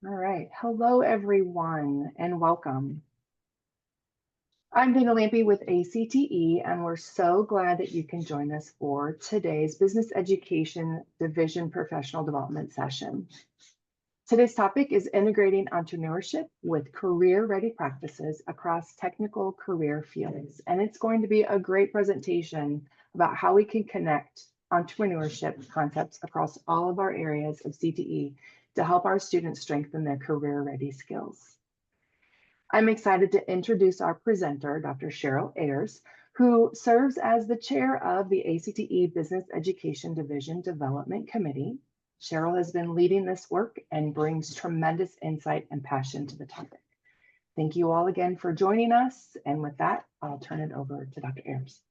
All right. Hello, everyone, and welcome. I'm Dana Lampy with ACTE, and we're so glad that you can join us for today's Business Education Division Professional Development session. Today's topic is integrating entrepreneurship with career-ready practices across technical career fields. And it's going to be a great presentation about how we can connect entrepreneurship concepts across all of our areas of CTE to help our students strengthen their career-ready skills. I'm excited to introduce our presenter, Dr. Cheryl Ayers, who serves as the chair of the ACTE Business Education Division Development Committee. Cheryl has been leading this work and brings tremendous insight and passion to the topic. Thank you all again for joining us. And with that, I'll turn it over to Dr. Ayers.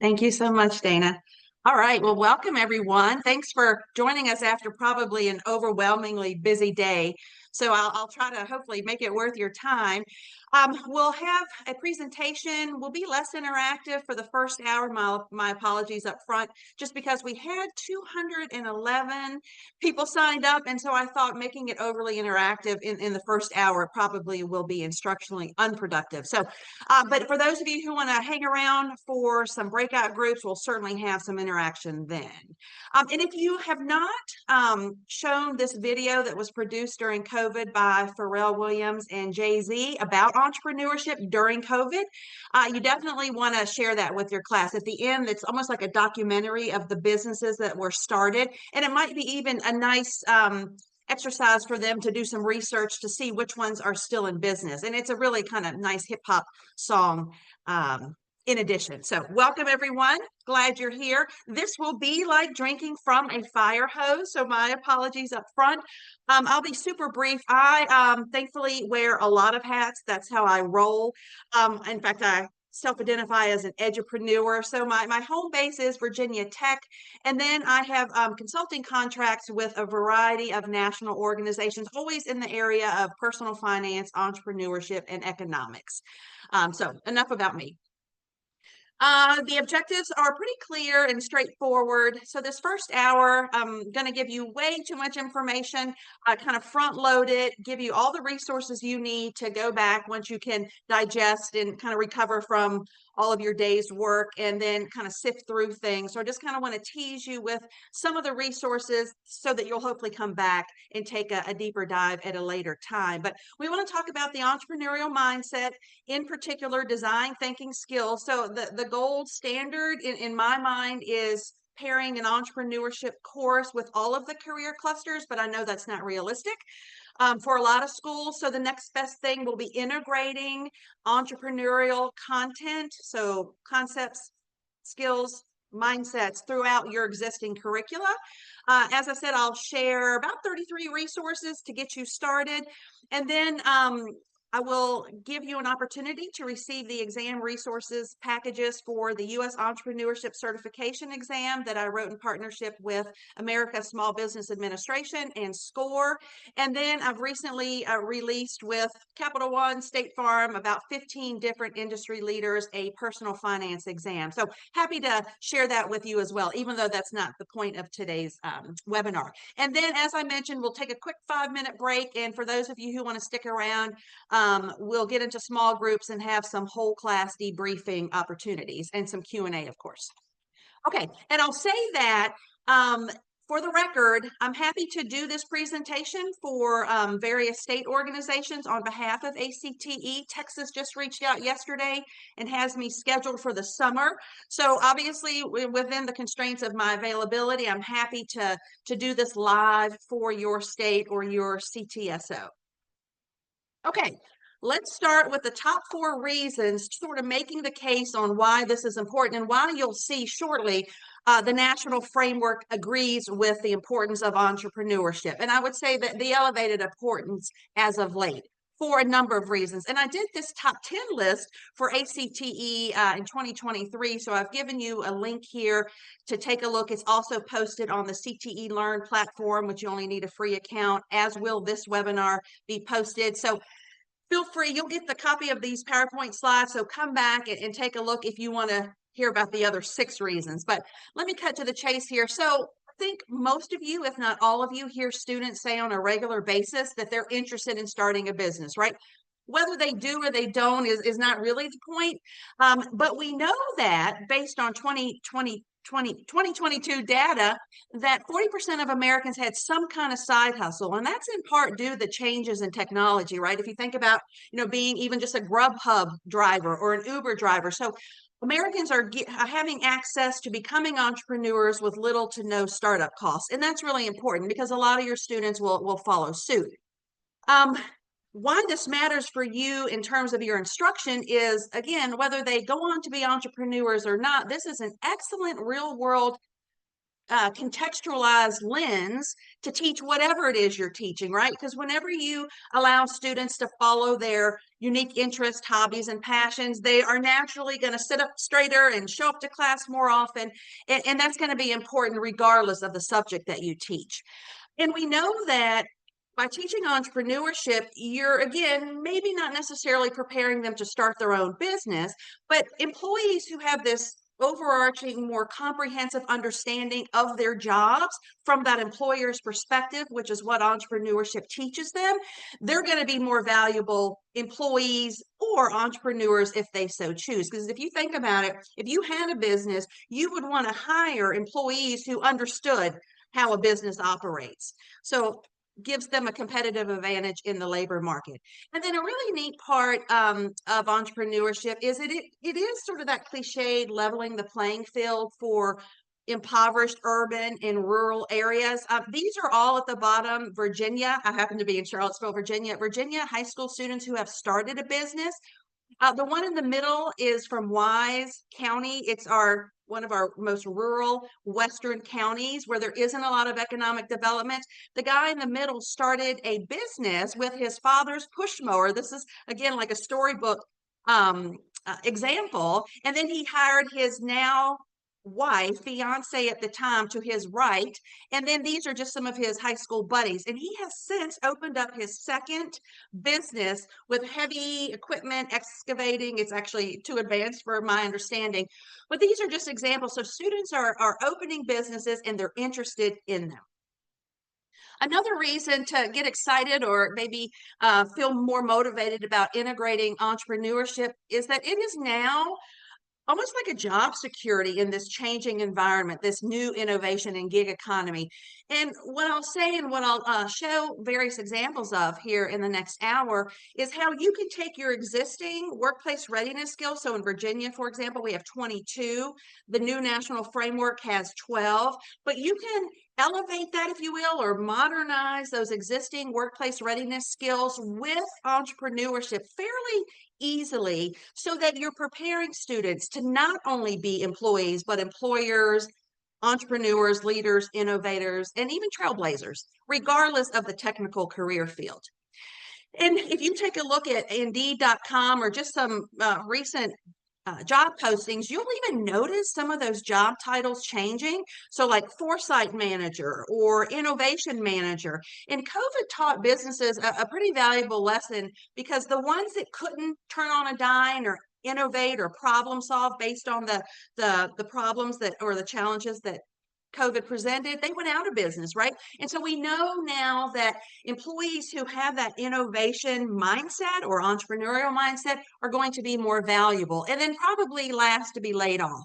Thank you so much, Dana. All right, well, welcome everyone. Thanks for joining us after probably an overwhelmingly busy day. So I'll try to hopefully make it worth your time. We'll have a presentation. We'll be less interactive for the first hour. My apologies up front, just because we had 211 people signed up. And so I thought making it overly interactive in the first hour probably will be instructionally unproductive. So, but for those of you who want to hang around for some breakout groups, we'll certainly have some interaction then. And if you have not shown this video that was produced during COVID by Pharrell Williams and Jay-Z about entrepreneurship during COVID, you definitely want to share that with your class. At the end, it's almost like a documentary of the businesses that were started, and it might be even a nice exercise for them to do some research to see which ones are still in business. And it's a really kind of nice hip hop song in addition. So welcome everyone. Glad you're here. This will be like drinking from a fire hose. So my apologies up front. I'll be super brief. I thankfully wear a lot of hats. That's how I roll. In fact, I self-identify as an edupreneur. So my home base is Virginia Tech. And then I have consulting contracts with a variety of national organizations, always in the area of personal finance, entrepreneurship, and economics. So enough about me. The objectives are pretty clear and straightforward. So this first hour, I'm going to give you way too much information, kind of front load it, give you all the resources you need to go back once you can digest and kind of recover from all of your day's work, and then kind of sift through things. So I just kind of want to tease you with some of the resources so that you'll hopefully come back and take a deeper dive at a later time. But we want to talk about the entrepreneurial mindset, in particular design thinking skills. So the gold standard in my mind is pairing an entrepreneurship course with all of the career clusters, but I know that's not realistic for a lot of schools. So the next best thing will be integrating entrepreneurial content, so concepts, skills, mindsets throughout your existing curricula. As I said, I'll share about 33 resources to get you started. And then I will give you an opportunity to receive the exam resources packages for the U.S. Entrepreneurship Certification exam that I wrote in partnership with America's Small Business Administration and SCORE. And then I've recently released with Capital One, State Farm, about 15 different industry leaders, a personal finance exam. So happy to share that with you as well, even though that's not the point of today's webinar. And then, as I mentioned, we'll take a quick 5-minute break. And for those of you who want to stick around, we'll get into small groups and have some whole class debriefing opportunities and some Q&A, of course. Okay, and I'll say that for the record, I'm happy to do this presentation for various state organizations on behalf of ACTE. Texas just reached out yesterday and has me scheduled for the summer. So obviously, within the constraints of my availability, I'm happy to do this live for your state or your CTSO. Okay, let's start with the top 4 reasons, sort of making the case on why this is important, and why you'll see shortly the national framework agrees with the importance of entrepreneurship. And I would say that the elevated importance as of late for a number of reasons. And I did this top 10 list for ACTE in 2023. So I've given you a link here to take a look. It's also posted on the CTE Learn platform, which you only need a free account, as will this webinar be posted. So feel free, you'll get the copy of these PowerPoint slides. So come back and take a look if you want to hear about the other 6 reasons. But let me cut to the chase here. So think most of you, if not all of you, hear students say on a regular basis that they're interested in starting a business, right? Whether they do or they don't is not really the point. But we know that based on 2022 data, that 40% of Americans had some kind of side hustle. And that's in part due to the changes in technology, right? If you think about, being even just a Grubhub driver or an Uber driver. So Americans are having access to becoming entrepreneurs with little to no startup costs. And that's really important because a lot of your students will follow suit. Why this matters for you in terms of your instruction is, again, whether they go on to be entrepreneurs or not, this is an excellent real world contextualized lens to teach whatever it is you're teaching, right? Because whenever you allow students to follow their unique interests, hobbies, and passions, they are naturally going to sit up straighter and show up to class more often. And that's going to be important regardless of the subject that you teach. And we know that by teaching entrepreneurship, you're, again, maybe not necessarily preparing them to start their own business, but employees who have this overarching, more comprehensive understanding of their jobs from that employer's perspective, which is what entrepreneurship teaches them, they're going to be more valuable employees or entrepreneurs if they so choose. Because if you think about it, if you had a business, you would want to hire employees who understood how a business operates. So gives them a competitive advantage in the labor market. And then a really neat part of entrepreneurship is it is sort of that cliched leveling the playing field for impoverished urban and rural areas. These are all at the bottom. Virginia, I happen to be in Charlottesville, Virginia. Virginia high school students who have started a business. The one in the middle is from Wise County. It's one of our most rural western counties where there isn't a lot of economic development. The guy in the middle started a business with his father's push mower. This is, again, like a storybook example. And then he hired his now wife, fiance at the time, to his right. And then these are just some of his high school buddies. And he has since opened up his second business with heavy equipment, excavating. It's actually too advanced for my understanding. But these are just examples. So students are opening businesses and they're interested in them. Another reason to get excited or maybe feel more motivated about integrating entrepreneurship is that it is now almost like a job security in this changing environment, this new innovation and gig economy. And what I'll say and what I'll show various examples of here in the next hour is how you can take your existing workplace readiness skills. So in Virginia, for example, we have 22. The new national framework has 12, but you can elevate that, if you will, or modernize those existing workplace readiness skills with entrepreneurship fairly easily so that you're preparing students to not only be employees, but employers, entrepreneurs, leaders, innovators, and even trailblazers, regardless of the technical career field. And if you take a look at Indeed.com or just some recent job postings, you'll even notice some of those job titles changing. So like foresight manager or innovation manager. And COVID taught businesses a pretty valuable lesson because the ones that couldn't turn on a dime or innovate or problem solve based on the problems that or the challenges that COVID presented, they went out of business, right? And so we know now that employees who have that innovation mindset or entrepreneurial mindset are going to be more valuable and then probably last to be laid off.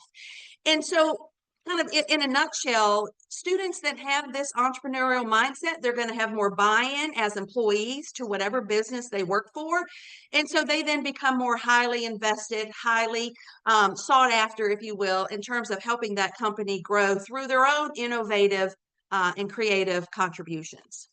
And so kind of in a nutshell, students that have this entrepreneurial mindset, they're going to have more buy-in as employees to whatever business they work for. And so they then become more highly invested, highly sought after, if you will, in terms of helping that company grow through their own innovative and creative contributions.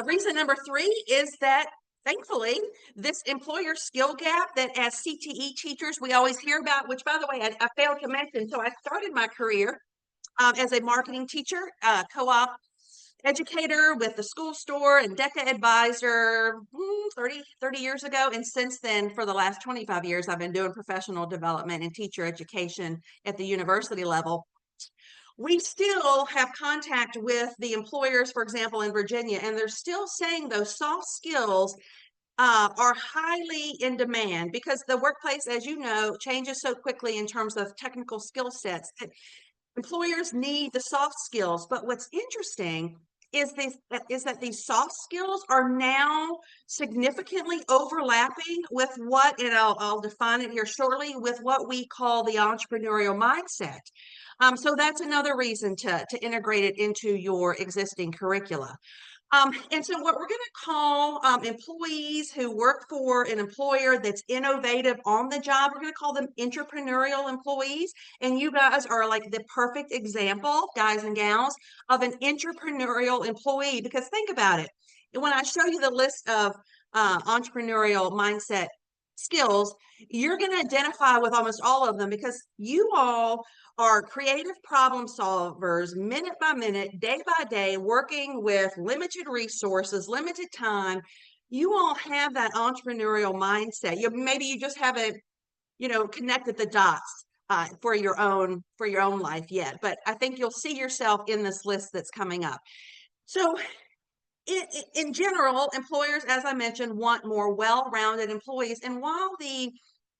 Reason number 3 is that thankfully, this employer skill gap that as CTE teachers we always hear about, which by the way, I failed to mention. So I started my career as a marketing teacher, co-op educator with the school store and DECA advisor 30 years ago. And since then, for the last 25 years, I've been doing professional development and teacher education at the university level. We still have contact with the employers, for example, in Virginia, and they're still saying those soft skills are highly in demand because the workplace, as you know, changes so quickly in terms of technical skill sets. Employers need the soft skills, but what's interesting is that these soft skills are now significantly overlapping with what, and I'll define it here shortly, with what we call the entrepreneurial mindset. So that's another reason to integrate it into your existing curricula. And so what we're going to call employees who work for an employer that's innovative on the job, we're going to call them intrapreneurial employees. And you guys are like the perfect example, guys and gals, of an intrapreneurial employee. Because think about it. When I show you the list of entrepreneurial mindset skills, you're going to identify with almost all of them because you all are creative problem solvers, minute by minute, day by day, working with limited resources, limited time. You all have that entrepreneurial mindset. Maybe you just haven't, connected the dots for your own life yet. But I think you'll see yourself in this list that's coming up. So in general, employers, as I mentioned, want more well-rounded employees. And while the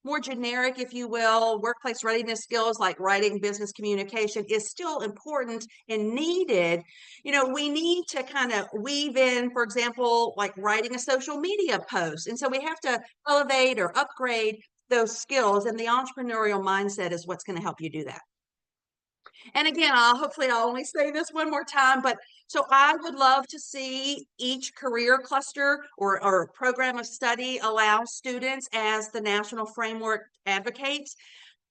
more generic, if you will, workplace readiness skills like writing, business communication is still important and needed, we need to kind of weave in, for example, like writing a social media post. And so we have to elevate or upgrade those skills, and the entrepreneurial mindset is what's going to help you do that. And again, hopefully I'll only say this one more time, but so I would love to see each career cluster or program of study allow students, as the national framework advocates,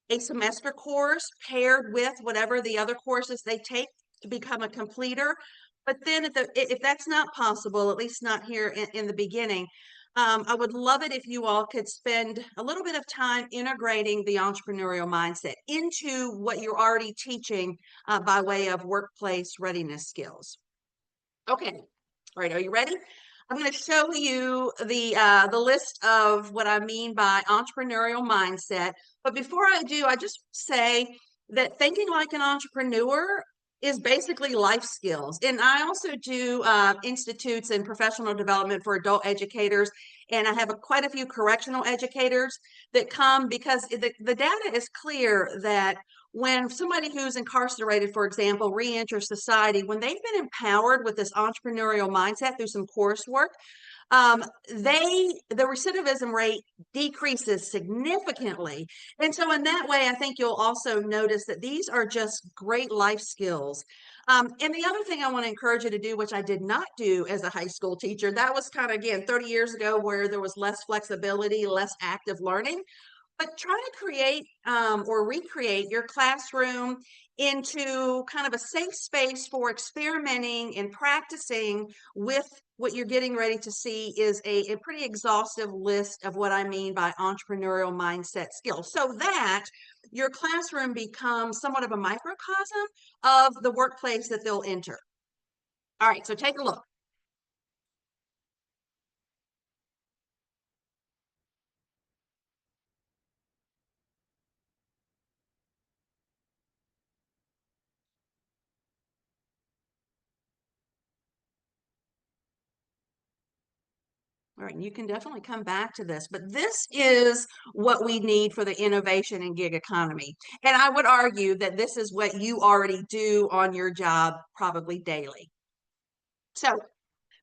a semester course paired with whatever the other courses they take to become a completer. But then if that's not possible, at least not here in the beginning, I would love it if you all could spend a little bit of time integrating the entrepreneurial mindset into what you're already teaching by way of workplace readiness skills. Okay, all right, are you ready? I'm going to show you the list of what I mean by entrepreneurial mindset. But before I do, I just say that thinking like an entrepreneur is basically life skills. And I also do institutes and professional development for adult educators. And I have quite a few correctional educators that come because the data is clear that when somebody who's incarcerated, for example, re-enters society, when they've been empowered with this entrepreneurial mindset through some coursework, the recidivism rate decreases significantly. And so in that way, I think you'll also notice that these are just great life skills. And the other thing I want to encourage you to do, which I did not do as a high school teacher, that was kind of, again, 30 years ago, where there was less flexibility, less active learning. But try to create or recreate your classroom into kind of a safe space for experimenting and practicing with what you're getting ready to see is a pretty exhaustive list of what I mean by entrepreneurial mindset skills, so that your classroom becomes somewhat of a microcosm of the workplace that they'll enter. All right, so take a look. All right, and you can definitely come back to this, but this is what we need for the innovation and gig economy. And I would argue that this is what you already do on your job probably daily. So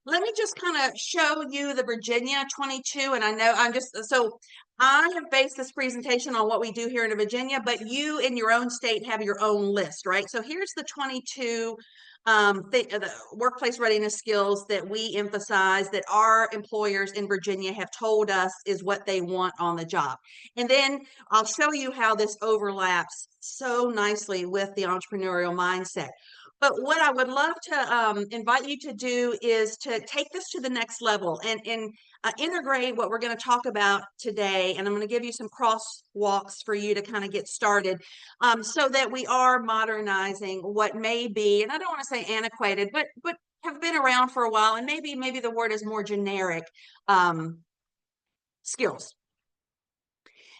let me just kind of show you the Virginia 22. And I know I have based this presentation on what we do here in Virginia, but you in your own state have your own list, right? So here's the 22 the workplace readiness skills that we emphasize that our employers in Virginia have told us is what they want on the job. And then I'll show you how this overlaps so nicely with the entrepreneurial mindset. But what I would love to invite you to do is to take this to the next level and integrate what we're going to talk about today. And I'm going to give you some crosswalks for you to kind of get started so that we are modernizing what may be, and I don't want to say antiquated, but have been around for a while, and maybe the word is more generic skills.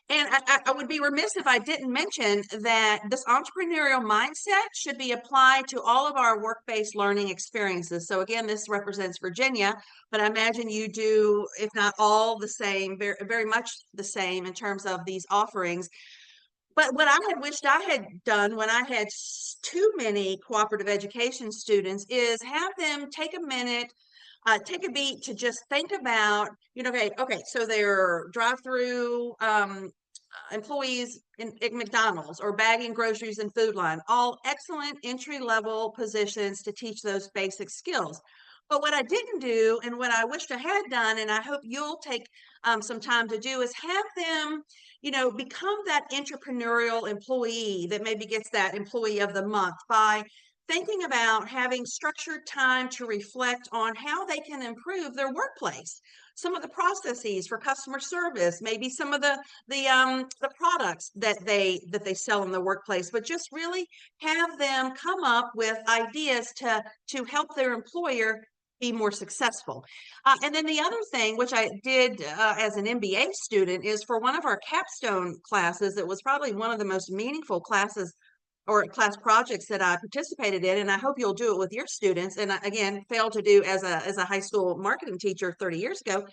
And I would be remiss if I didn't mention that this entrepreneurial mindset should be applied to all of our work-based learning experiences. So again, this represents Virginia, but I imagine you do, if not all the same, very, very much the same in terms of these offerings. But what I had wished I had done when I had too many cooperative education students is have them take a minute, take a beat to just think about, okay, so they're drive-through employees at McDonald's or bagging groceries and Food Line, all excellent entry-level positions to teach those basic skills. But what I didn't do, and what I wished I had done, and I hope you'll take some time to do, is have them, become that entrepreneurial employee that maybe gets that employee of the month by thinking about having structured time to reflect on how they can improve their workplace, some of the processes for customer service, maybe some of the products that they sell in the workplace, but just really have them come up with ideas to help their employer be more successful. And then the other thing, which I did as an MBA student, is for one of our capstone classes, it was probably one of the most meaningful classes or class projects that I participated in, and I hope you'll do it with your students. And I, again, failed to do as a high school marketing teacher 30 years ago,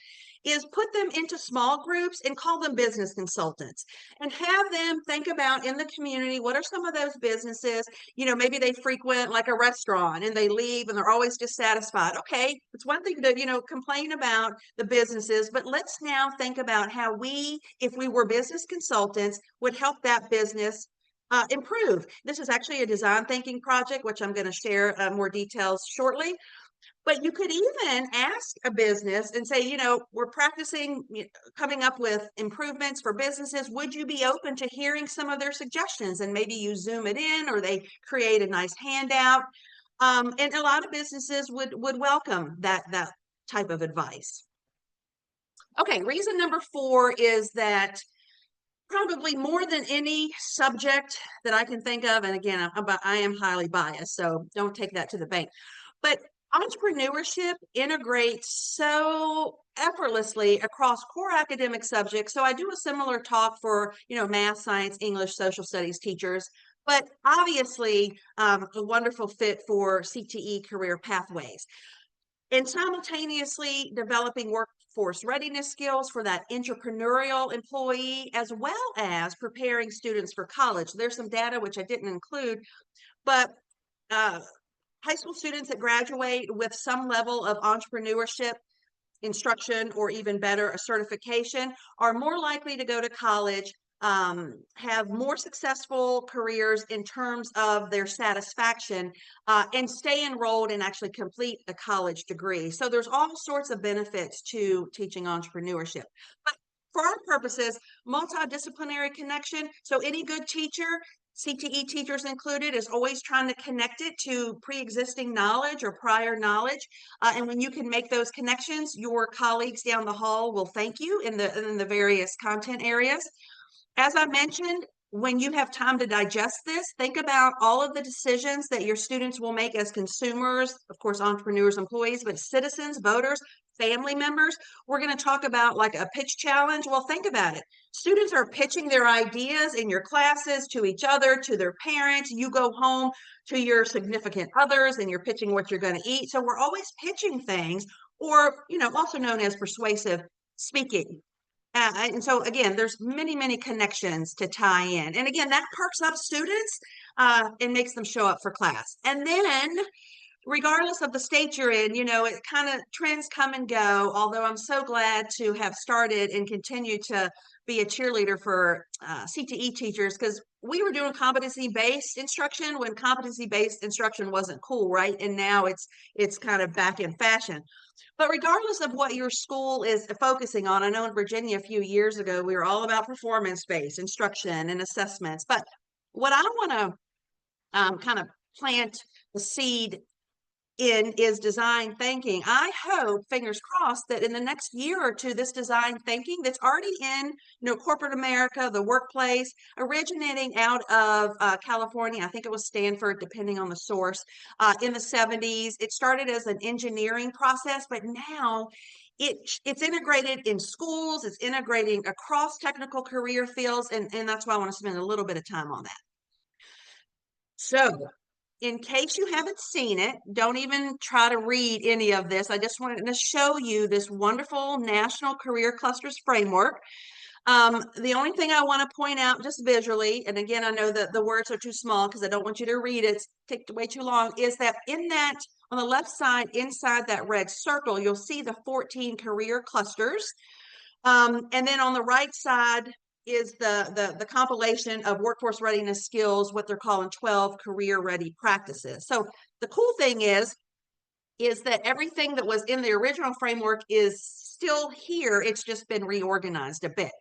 is put them into small groups and call them business consultants and have them think about in the community, what are some of those businesses, maybe they frequent like a restaurant and they leave and they're always dissatisfied. Okay, it's one thing to, complain about the businesses, but let's now think about how we, if we were business consultants, would help that business improve. This is actually a design thinking project, which I'm going to share more details shortly. But you could even ask a business and say, we're practicing coming up with improvements for businesses. Would you be open to hearing some of their suggestions? And maybe you zoom it in, or they create a nice handout. And a lot of businesses would welcome that type of advice. Okay, reason number 4 is that probably more than any subject that I can think of, and again, I am highly biased, so don't take that to the bank, but entrepreneurship integrates so effortlessly across core academic subjects. So I do a similar talk for, math, science, English, social studies teachers, but obviously a wonderful fit for CTE career pathways. And simultaneously developing workforce readiness skills for that entrepreneurial employee, as well as preparing students for college. There's some data which I didn't include, but high school students that graduate with some level of entrepreneurship instruction, or even better, a certification, are more likely to go to college, have more successful careers in terms of their satisfaction, and stay enrolled and actually complete a college degree. So there's all sorts of benefits to teaching entrepreneurship. But for our purposes, multidisciplinary connection. So any good teacher, CTE teachers included, is always trying to connect it to pre-existing knowledge or prior knowledge. And when you can make those connections, your colleagues down the hall will thank you in the various content areas. As I mentioned, when you have time to digest this, think about all of the decisions that your students will make as consumers, of course, entrepreneurs, employees, but citizens, voters, family members. We're going to talk about like a pitch challenge. Well, think about it. Students are pitching their ideas in your classes to each other, to their parents. You go home to your significant others and you're pitching what you're going to eat. So we're always pitching things, or, also known as persuasive speaking. And so again, there's many connections to tie in. And again, that perks up students and makes them show up for class. And then regardless of the state you're in, it kind of trends come and go, although I'm so glad to have started and continue to be a cheerleader for CTE teachers, because we were doing competency-based instruction when competency-based instruction wasn't cool, right? And now it's kind of back in fashion. But regardless of what your school is focusing on, I know in Virginia a few years ago, we were all about performance-based instruction and assessments. But what I want to kind of plant the seed in is design thinking. I hope, fingers crossed, that in the next year or two, this design thinking that's already in corporate America, the workplace, originating out of California, I think it was Stanford, depending on the source, in the 70s. It started as an engineering process, but now it's integrated in schools, it's integrating across technical career fields, and that's why I want to spend a little bit of time on that. So in case you haven't seen it, don't even try to read any of this. I just wanted to show you this wonderful National Career Clusters framework. The only thing I want to point out just visually, and again, I know that the words are too small because I don't want you to read it, it's taken way too long, is that in that, on the left side, inside that red circle, you'll see the 14 career clusters. And then on the right side is the compilation of workforce readiness skills, what they're calling 12 career ready practices. So the cool thing is that everything that was in the original framework is still here. It's just been reorganized a bit.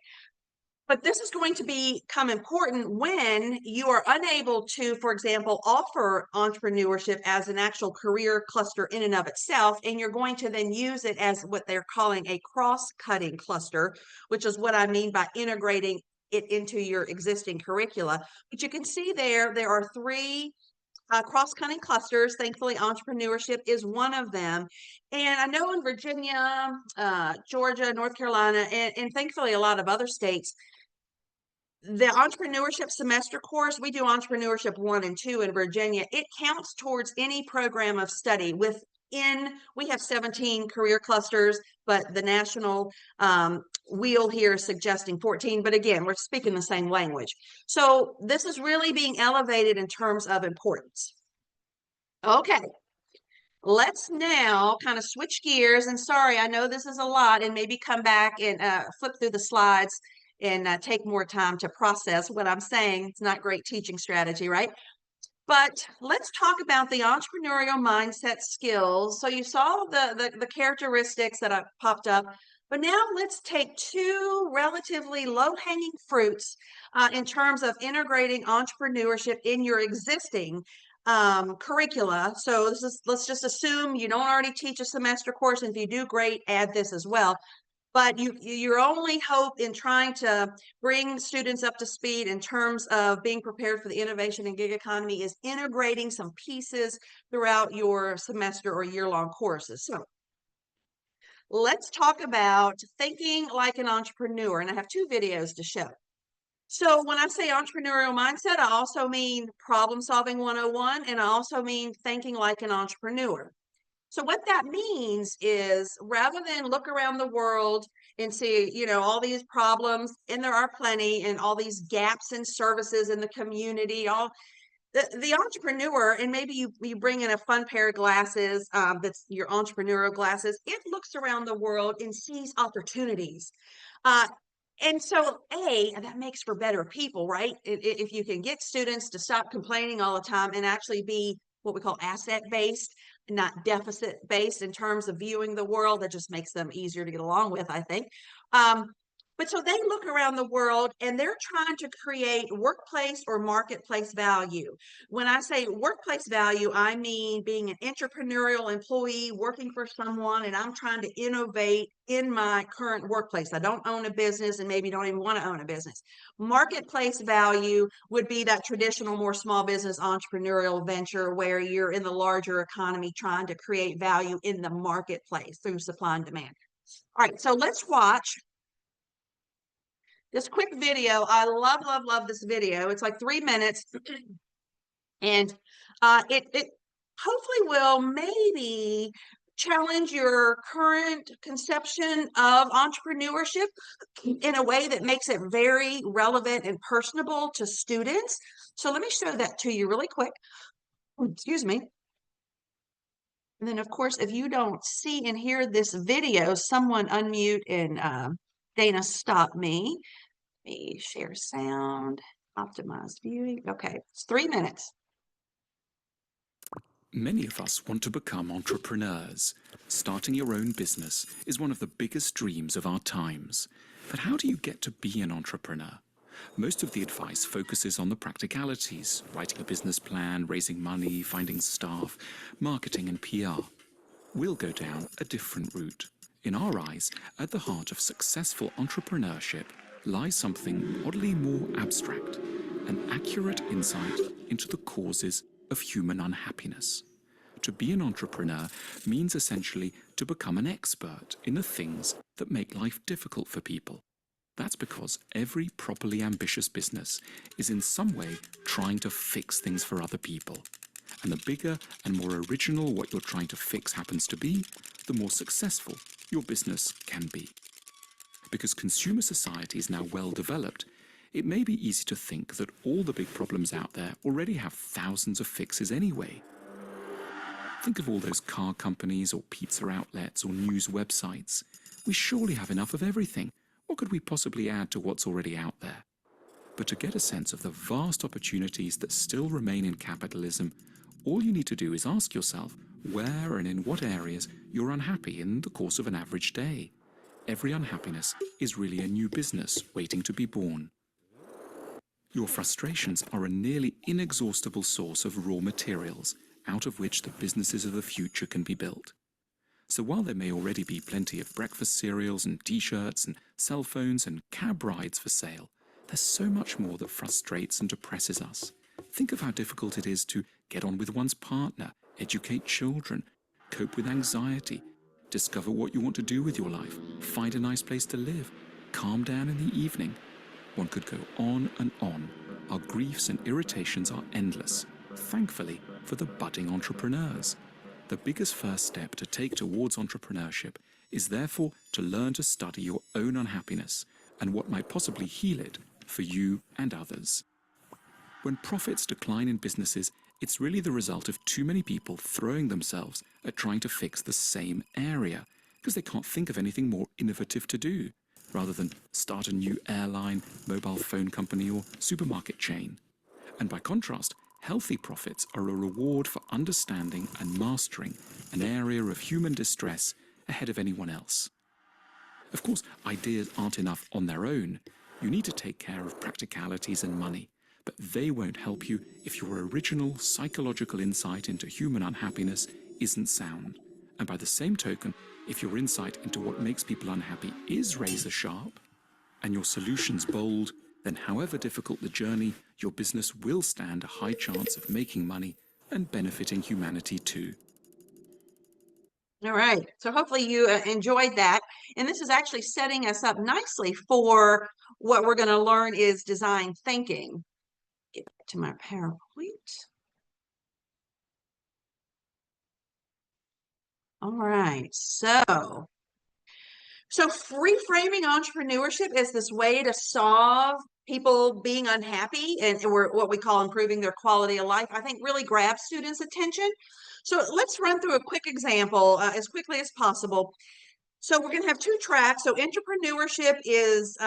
But this is going to become important when you are unable to, for example, offer entrepreneurship as an actual career cluster in and of itself, and you're going to then use it as what they're calling a cross-cutting cluster, which is what I mean by integrating it into your existing curricula. But you can see there are three cross-cutting clusters. Thankfully, entrepreneurship is one of them. And I know in Virginia, Georgia, North Carolina, and thankfully a lot of other states, the entrepreneurship semester course, we do entrepreneurship 1 and 2 in Virginia. It counts towards any program of study we have 17 career clusters, but the national wheel here is suggesting 14. But again, we're speaking the same language. So this is really being elevated in terms of importance. Okay, let's now kind of switch gears. And sorry, I know this is a lot, and maybe come back and flip through the slides and take more time to process what I'm saying. It's not great teaching strategy, right? But let's talk about the entrepreneurial mindset skills. So you saw the characteristics that I popped up, but now let's take two relatively low-hanging fruits in terms of integrating entrepreneurship in your existing curricula. So let's just assume you don't already teach a semester course, and if you do, great, add this as well. But your only hope in trying to bring students up to speed in terms of being prepared for the innovation and gig economy is integrating some pieces throughout your semester or year-long courses. So let's talk about thinking like an entrepreneur. And I have two videos to show. So when I say entrepreneurial mindset, I also mean problem solving 101, and I also mean thinking like an entrepreneur. So what that means is rather than look around the world and see, all these problems, and there are plenty, and all these gaps in services in the community, all the entrepreneur, and maybe you bring in a fun pair of glasses, that's your entrepreneurial glasses, it looks around the world and sees opportunities. And so, that makes for better people, right? If you can get students to stop complaining all the time and actually be what we call asset-based, not deficit-based in terms of viewing the world, that just makes them easier to get along with, I think. But so they look around the world and they're trying to create workplace or marketplace value. When I say workplace value, I mean being an entrepreneurial employee working for someone, and I'm trying to innovate in my current workplace. I don't own a business and maybe don't even want to own a business. Marketplace value would be that traditional, more small business entrepreneurial venture where you're in the larger economy trying to create value in the marketplace through supply and demand. All right, so let's watch this quick video. I love this video. It's like 3 minutes, and it hopefully will maybe challenge your current conception of entrepreneurship in a way that makes it very relevant and personable to students. So let me show that to you really quick. Excuse me. And then, of course, if you don't see and hear this video, someone unmute and Dana, stop me. Let me share sound, optimize viewing. Okay, it's 3 minutes. Many of us want to become entrepreneurs. Starting your own business is one of the biggest dreams of our times. But how do you get to be an entrepreneur? Most of the advice focuses on the practicalities, writing a business plan, raising money, finding staff, marketing and PR. We'll go down a different route. In our eyes, at the heart of successful entrepreneurship lies something oddly more abstract, an accurate insight into the causes of human unhappiness. To be an entrepreneur means essentially to become an expert in the things that make life difficult for people. That's because every properly ambitious business is in some way trying to fix things for other people. And the bigger and more original what you're trying to fix happens to be, the more successful your business can be. Because consumer society is now well developed, it may be easy to think that all the big problems out there already have thousands of fixes anyway. Think of all those car companies or pizza outlets or news websites. We surely have enough of everything. What could we possibly add to what's already out there? But to get a sense of the vast opportunities that still remain in capitalism, all you need to do is ask yourself where and in what areas you're unhappy in the course of an average day. Every unhappiness is really a new business waiting to be born. Your frustrations are a nearly inexhaustible source of raw materials out of which the businesses of the future can be built. So while there may already be plenty of breakfast cereals and t-shirts and cell phones and cab rides for sale, there's so much more that frustrates and depresses us. Think of how difficult it is to get on with one's partner, educate children, cope with anxiety, discover what you want to do with your life, find a nice place to live, calm down in the evening. One could go on and on. Our griefs and irritations are endless, thankfully for the budding entrepreneurs. The biggest first step to take towards entrepreneurship is therefore to learn to study your own unhappiness and what might possibly heal it for you and others. When profits decline in businesses, it's really the result of too many people throwing themselves at trying to fix the same area because they can't think of anything more innovative to do, rather than start a new airline, mobile phone company, or supermarket chain. And by contrast, healthy profits are a reward for understanding and mastering an area of human distress ahead of anyone else. Of course, ideas aren't enough on their own. You need to take care of practicalities and money, but they won't help you if your original psychological insight into human unhappiness isn't sound. And by the same token, if your insight into what makes people unhappy is razor sharp, and your solutions bold, then however difficult the journey, your business will stand a high chance of making money and benefiting humanity too. All right. So hopefully you enjoyed that. And this is actually setting us up nicely for what we're going to learn is design thinking. Get back to my PowerPoint. All right. So reframing entrepreneurship is this way to solve people being unhappy and what we call improving their quality of life, I think really grabs students' attention. So let's run through a quick example as quickly as possible. So we're going to have two tracks. So entrepreneurship is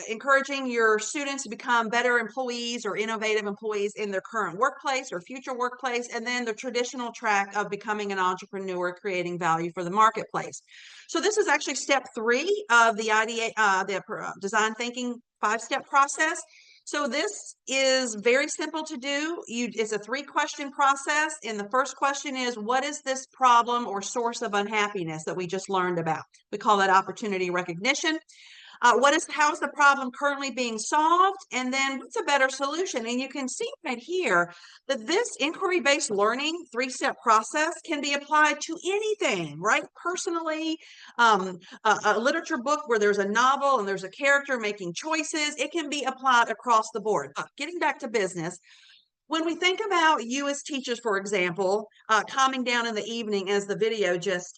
encouraging your students to become better employees or innovative employees in their current workplace or future workplace. And then the traditional track of becoming an entrepreneur, creating value for the marketplace. So this is actually step 3 of the design thinking 5-step process. So this is very simple to do. It's a 3-question process. And the first question is, what is this problem or source of unhappiness that we just learned about? We call that opportunity recognition. How is the problem currently being solved? And then what's a better solution? And you can see right here that this inquiry-based learning 3-step process can be applied to anything, right? Personally, a literature book where there's a novel and there's a character making choices, it can be applied across the board. Getting back to business, when we think about you as teachers, for example, calming down in the evening, as the video just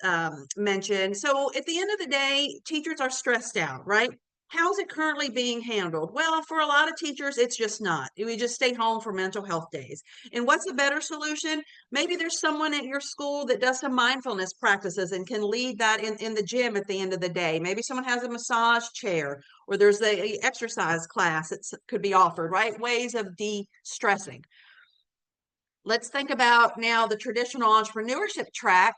mentioned. So at the end of the day, teachers are stressed out, right? How's it currently being handled? Well, for a lot of teachers, it's just not. We just stay home for mental health days. And what's a better solution? Maybe there's someone at your school that does some mindfulness practices and can lead that in the gym at the end of the day. Maybe someone has a massage chair, or there's a exercise class that could be offered, right? Ways of de-stressing. Let's think about now the traditional entrepreneurship track.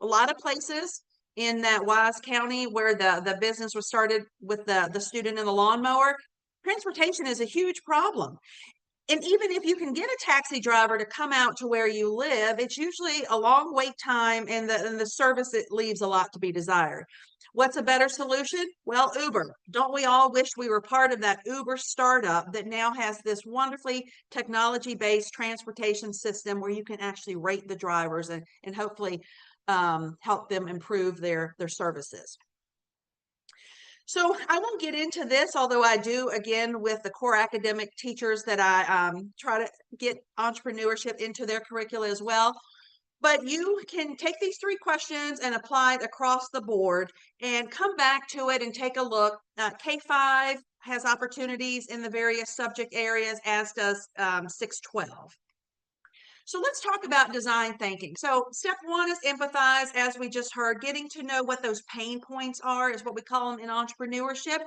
A lot of places in that Wise County where the business was started with the student and the lawnmower, transportation is a huge problem. And even if you can get a taxi driver to come out to where you live, it's usually a long wait time, and the service, it leaves a lot to be desired. What's a better solution? Well, Uber. Don't we all wish we were part of that Uber startup that now has this wonderfully technology-based transportation system where you can actually rate the drivers and hopefully help them improve their services. So I won't get into this, although I do, again, with the core academic teachers that I try to get entrepreneurship into their curricula as well. But you can take these 3 questions and apply it across the board and come back to it and take a look. K-5 has opportunities in the various subject areas, as does 612. So let's talk about design thinking. So step 1 is empathize, as we just heard. Getting to know what those pain points are is what we call them in entrepreneurship.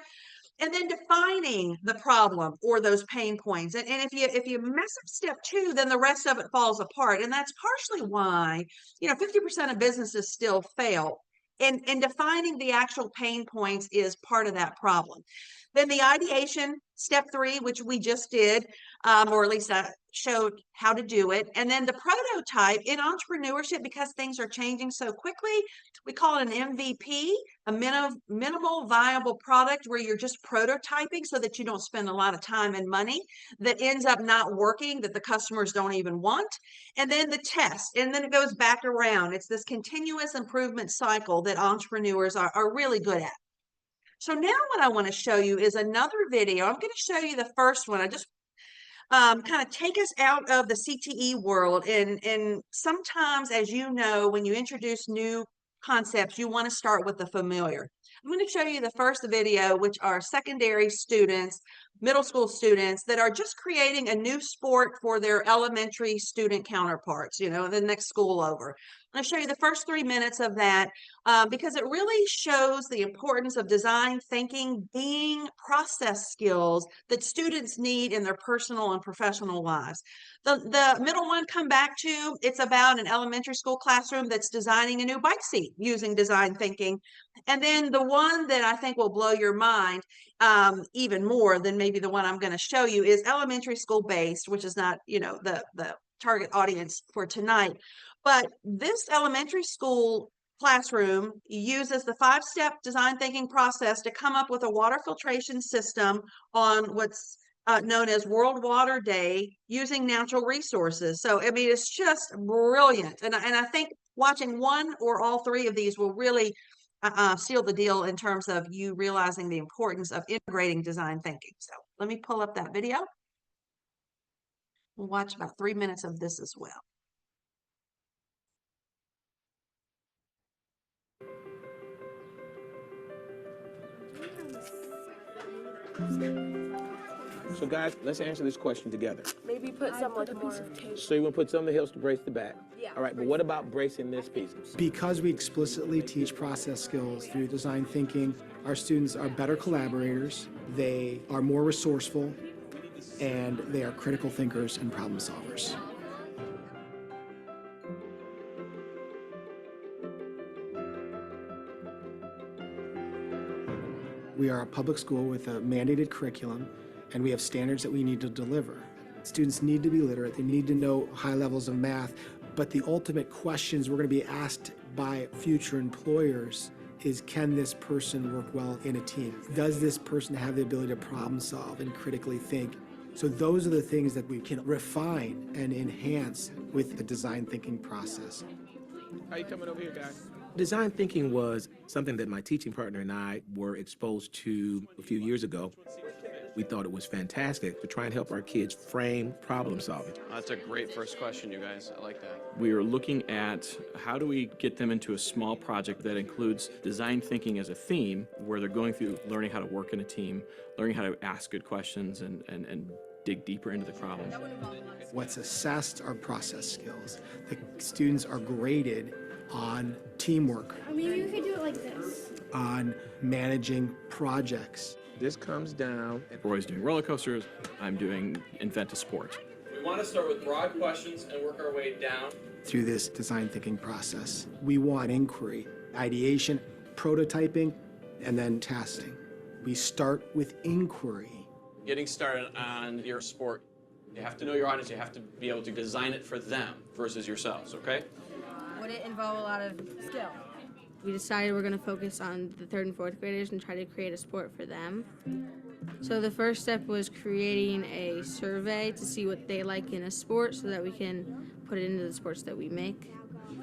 And then defining the problem or those pain points. And if you mess up step 2, then the rest of it falls apart. And that's partially why, 50% of businesses still fail. And defining the actual pain points is part of that problem. Then the ideation, step 3, which we just did, or at least I showed how to do it. And then the prototype in entrepreneurship, because things are changing so quickly, we call it an MVP, a minimal viable product, where you're just prototyping so that you don't spend a lot of time and money that ends up not working, that the customers don't even want. And then the test, and then it goes back around. It's this continuous improvement cycle that entrepreneurs are really good at. So now what I want to show you is another video. I'm going to show you the first one. I just kind of take us out of the CTE world. And sometimes, as you know, when you introduce new concepts, you want to start with the familiar. I'm going to show you the first video, which are secondary students, middle school students that are just creating a new sport for their elementary student counterparts, the next school over. I'm going to show you the first 3 minutes of that because it really shows the importance of design thinking being process skills that students need in their personal and professional lives. The middle one, come back to, it's about an elementary school classroom that's designing a new bike seat using design thinking. And then the one that I think will blow your mind even more than maybe the one I'm going to show you is elementary school based, which is not, the target audience for tonight. But this elementary school classroom uses the 5-step design thinking process to come up with a water filtration system on what's known as World Water Day using natural resources. So, I mean, it's just brilliant. And I think watching one or all 3 of these will really seal the deal in terms of you realizing the importance of integrating design thinking. So let me pull up that video. We'll watch about 3 minutes of this as well. So guys, let's answer this question together. Maybe put some like a piece of tape. So you want to put some of the hills to brace the back? Yeah. All right, but what about bracing this piece? Because we explicitly teach process skills through design thinking, our students are better collaborators, they are more resourceful, and they are critical thinkers and problem solvers. We are a public school with a mandated curriculum, and we have standards that we need to deliver. Students need to be literate, they need to know high levels of math, but the ultimate questions we're going to be asked by future employers is, can this person work well in a team? Does this person have the ability to problem solve and critically think? So those are the things that we can refine and enhance with the design thinking process. How you coming over here, guys? Design thinking was something that my teaching partner and I were exposed to a few years ago. We thought it was fantastic to try and help our kids frame problem solving. That's a great first question, you guys. I like that. We are looking at how do we get them into a small project that includes design thinking as a theme, where they're going through learning how to work in a team, learning how to ask good questions and dig deeper into the problem. What's assessed are process skills. The students are graded on teamwork, Maybe you could do it like this. on managing projects. This comes down. Roy's doing roller coasters, I'm doing invent a sport. We want to start with broad questions and work our way down. Through this design thinking process, we want inquiry, ideation, prototyping, and then testing. We start with inquiry. Getting started on your sport, you have to know your audience. You have to be able to design it for them versus yourselves, okay? Would it involve a lot of skill? We decided we're going to focus on the 3rd and 4th graders and try to create a sport for them. So the first step was creating a survey to see what they like in a sport so that we can put it into the sports that we make.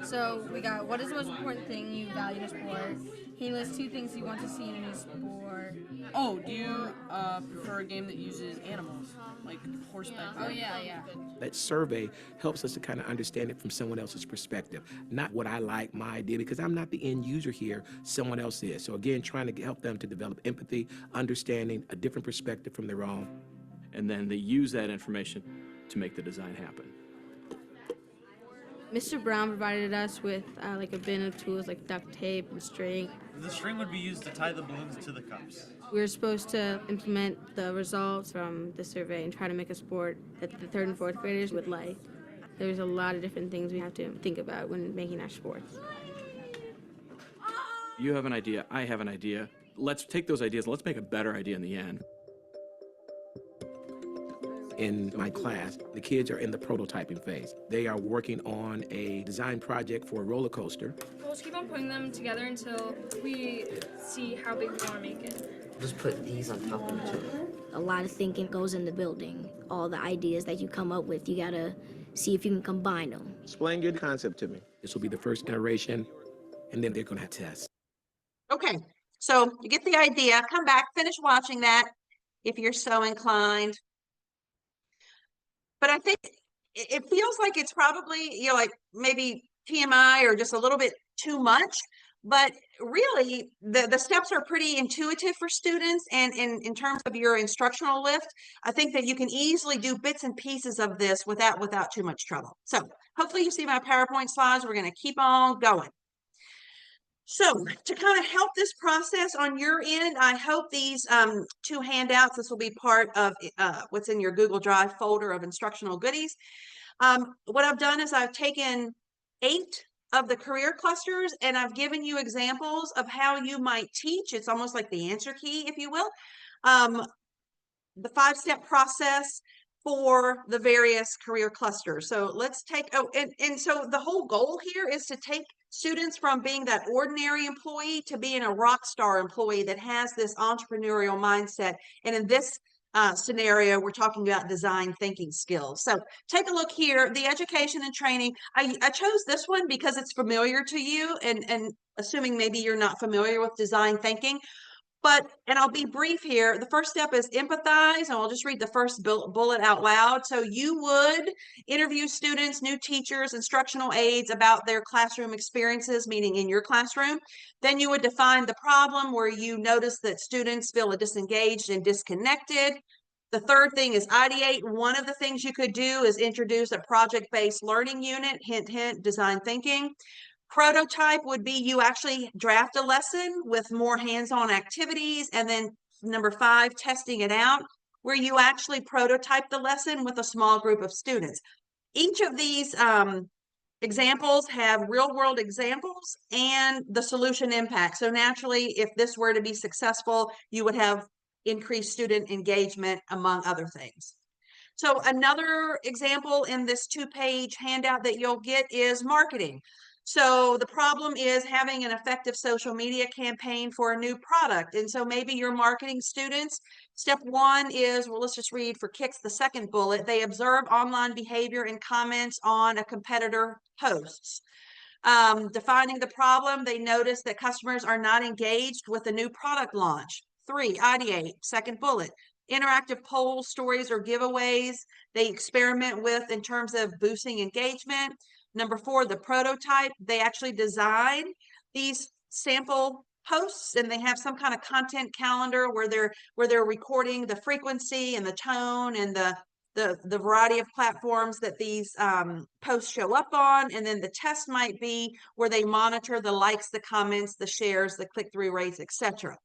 So we got, what is the most important thing you value in a sport? He lists 2 things you want to see in a new sport. Oh, do you prefer a game that uses animals, like horseback? Oh yeah. That survey helps us to kind of understand it from someone else's perspective, not what I like, my idea, because I'm not the end user here, someone else is. So again, trying to help them to develop empathy, understanding a different perspective from their own. And then they use that information to make the design happen. Mr. Brown provided us with like a bin of tools like duct tape and string. The string would be used to tie the balloons to the cups. We were supposed to implement the results from the survey and try to make a sport that the 3rd and 4th graders would like. There's a lot of different things we have to think about when making our sports. You have an idea, I have an idea. Let's take those ideas and let's make a better idea in the end. In my class, the kids are in the prototyping phase. They are working on a design project for a roller coaster. We'll just keep on putting them together until we see how big we want to make it. Just put these on top of each other. A lot of thinking goes into building. All the ideas that you come up with, you gotta see if you can combine them. Explain your concept to me. This will be the first iteration, and then they're gonna have tests. Okay, so you get the idea, come back, finish watching that if you're so inclined. But I think it feels like it's probably, like maybe TMI or just a little bit too much. But really, the steps are pretty intuitive for students. And in terms of your instructional lift, I think that you can easily do bits and pieces of this without too much trouble. So hopefully you see my PowerPoint slides. We're going to keep on going. So to kind of help this process on your end, I hope these 2 handouts, this will be part of what's in your Google Drive folder of instructional goodies. What I've done is I've taken 8 of the career clusters and I've given you examples of how you might teach. It's almost like the answer key, if you will. The 5-step process for the various career clusters. So let's take, and so the whole goal here is to take students from being that ordinary employee to being a rock star employee that has this entrepreneurial mindset. And in this scenario, we're talking about design thinking skills. So take a look here, the education and training. I chose this one because it's familiar to you, and assuming maybe you're not familiar with design thinking. And I'll be brief here. The first step is empathize, and I'll just read the first bullet out loud. So you would interview students, new teachers, instructional aides about their classroom experiences, meaning in your classroom. Then you would define the problem where you notice that students feel disengaged and disconnected. The third thing is ideate. One of the things you could do is introduce a project-based learning unit, hint, hint, design thinking. Prototype would be you actually draft a lesson with more hands-on activities. And then number 5, testing it out, where you actually prototype the lesson with a small group of students. Each of these examples have real-world examples and the solution impact. So naturally, if this were to be successful, you would have increased student engagement, among other things. So another example in this 2-page handout that you'll get is marketing. So the problem is having an effective social media campaign for a new product. And so maybe your marketing students, step 1 is, well, let's just read for kicks the second bullet. They observe online behavior and comments on a competitor posts. Defining the problem, they notice that customers are not engaged with a new product launch. 3, ideate, second bullet. Interactive polls, stories, or giveaways they experiment with in terms of boosting engagement. Number 4, the prototype. They actually design these sample posts, and they have some kind of content calendar where they're recording the frequency and the tone and the variety of platforms that these posts show up on. And then the test might be where they monitor the likes, the comments, the shares, the click-through rates, etc.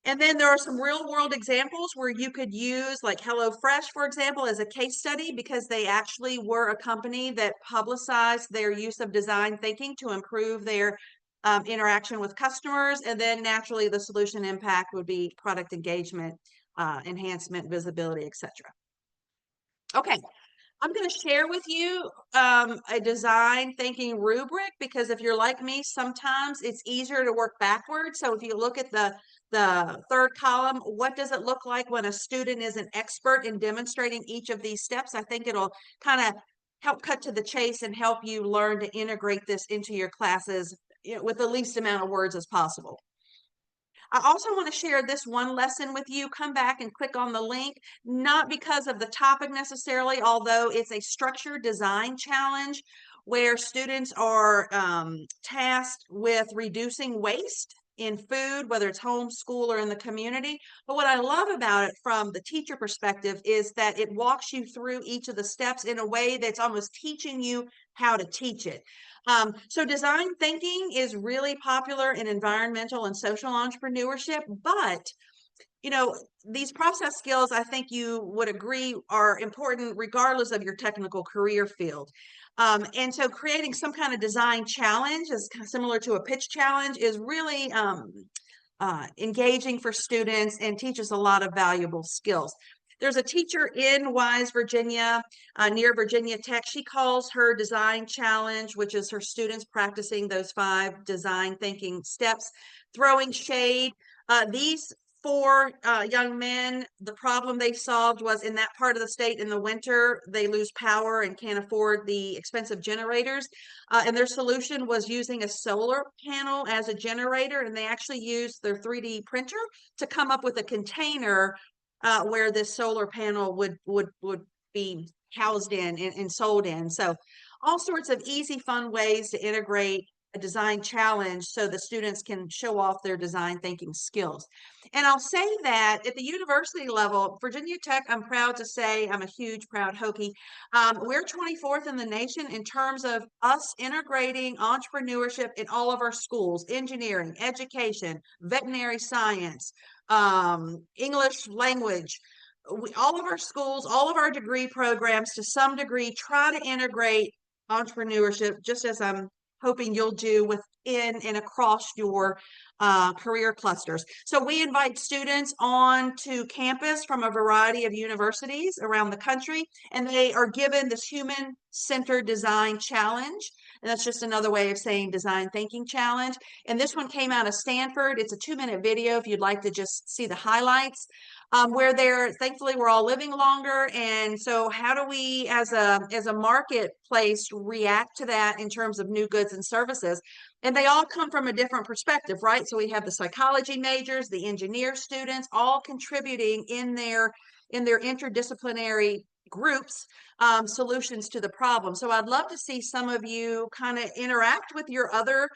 And then there are some real world examples where you could use like HelloFresh, for example, as a case study, because they actually were a company that publicized their use of design thinking to improve their interaction with customers. And then naturally the solution impact would be product engagement, enhancement, visibility, etc. Okay. I'm going to share with you a design thinking rubric, because if you're like me, sometimes it's easier to work backwards. So if you look at the 3rd column, what does it look like when a student is an expert in demonstrating each of these steps? I think it'll kind of help cut to the chase and help you learn to integrate this into your classes, with the least amount of words as possible. I also want to share this one lesson with you. Come back and click on the link, not because of the topic necessarily, although it's a structured design challenge where students are tasked with reducing waste in food, whether it's home, school, or in the community. But what I love about it from the teacher perspective is that it walks you through each of the steps in a way that's almost teaching you how to teach it. So design thinking is really popular in environmental and social entrepreneurship, but these process skills, I think you would agree, are important regardless of your technical career field. And so creating some kind of design challenge is kind of similar to a pitch challenge is really engaging for students and teaches a lot of valuable skills. There's a teacher in Wise, Virginia, near Virginia Tech. She calls her design challenge, which is her students practicing those 5 design thinking steps, throwing shade. These 4 young men, the problem they solved was in that part of the state in the winter, they lose power and can't afford the expensive generators. And their solution was using a solar panel as a generator. And they actually used their 3D printer to come up with a container where this solar panel would be housed in and sold in. So all sorts of easy, fun ways to integrate a design challenge so the students can show off their design thinking skills. And I'll say that at the university level, Virginia Tech, I'm proud to say, I'm a huge proud Hokie. We're 24th in the nation in terms of us integrating entrepreneurship in all of our schools: engineering, education, veterinary science, English language. All of our schools, all of our degree programs to some degree try to integrate entrepreneurship, just as I'm hoping you'll do within and across your career clusters. So we invite students on to campus from a variety of universities around the country, and they are given this human-centered design challenge. And that's just another way of saying design thinking challenge. And this one came out of Stanford. It's a 2-minute video if you'd like to just see the highlights. Where thankfully we're all living longer, and so how do we as a marketplace react to that in terms of new goods and services? And they all come from a different perspective, right? So we have the psychology majors, the engineer students, all contributing in their interdisciplinary groups solutions to the problem. So I'd love to see some of you kind of interact with your other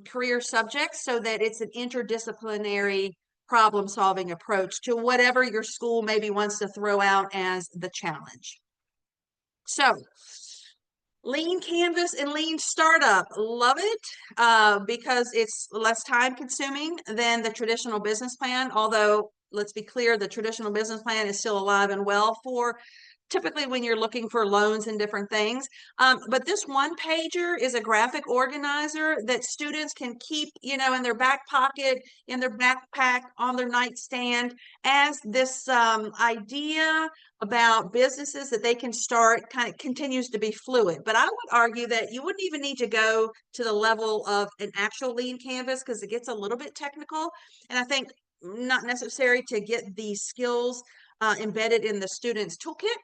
career subjects so that it's an interdisciplinary problem-solving approach to whatever your school maybe wants to throw out as the challenge. So, lean canvas and lean startup, love it because it's less time-consuming than the traditional business plan. Although, let's be clear, the traditional business plan is still alive and well for typically when you're looking for loans and different things. But this one pager is a graphic organizer that students can keep, in their back pocket, in their backpack, on their nightstand, as this idea about businesses that they can start kind of continues to be fluid. But I would argue that you wouldn't even need to go to the level of an actual lean canvas because it gets a little bit technical. And I think not necessary to get these skills embedded in the student's toolkit.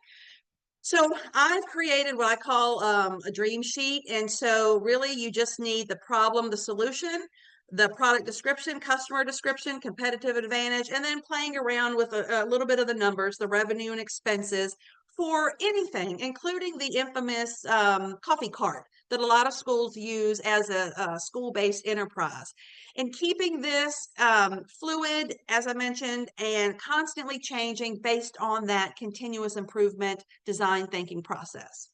So I've created what I call a dream sheet. And so really you just need the problem, the solution, the product description, customer description, competitive advantage, and then playing around with a little bit of the numbers, the revenue and expenses for anything, including the infamous coffee cart that a lot of schools use as a school-based enterprise. And keeping this fluid, as I mentioned, and constantly changing based on that continuous improvement design thinking process.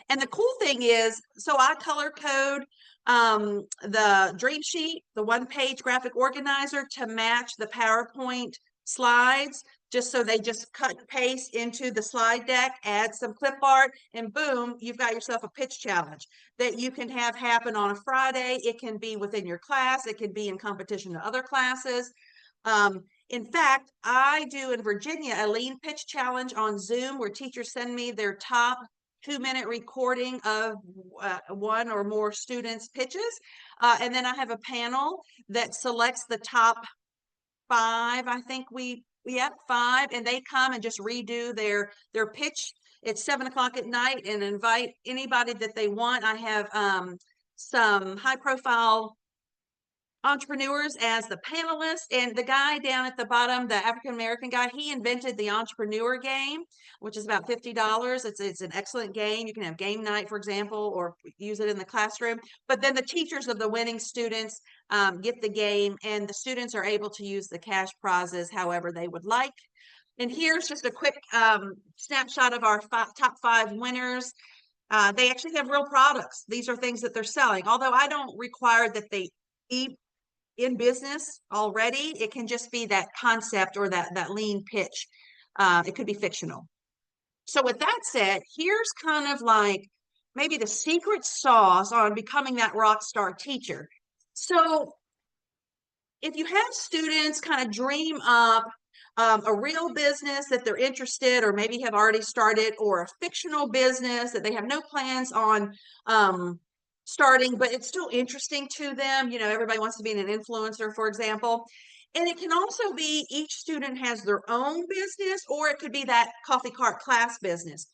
And the cool thing is, so I color code the dream sheet, the 1-page graphic organizer to match the PowerPoint slides, just so they just cut and paste into the slide deck, add some clip art, and boom, you've got yourself a pitch challenge that you can have happen on a Friday. It can be within your class. It can be in competition to other classes. In fact, I do in Virginia a lean pitch challenge on Zoom where teachers send me their top 2-minute recording of one or more students' pitches. And then I have a panel that selects the top 5, I think 5, and they come and just redo their pitch It's 7 o'clock at night, and invite anybody that they want. I have some high profile entrepreneurs as the panelists, and the guy down at the bottom, the African American guy, he invented the Entrepreneur game, which is about $50. It's an excellent game. You can have game night, for example, or use it in the classroom. But then the teachers of the winning students get the game, and the students are able to use the cash prizes however they would like. And here's just a quick snapshot of our top 5 winners. They actually have real products. These are things that they're selling. Although I don't require that they be in business already, it can just be that concept or that lean pitch. It could be fictional. So with that said, here's kind of like maybe the secret sauce on becoming that rock star teacher. So if you have students kind of dream up a real business that they're interested or maybe have already started, or a fictional business that they have no plans on starting, but it's still interesting to them. You know, everybody wants to be an influencer, for example. And it can also be each student has their own business, or it could be that coffee cart class business.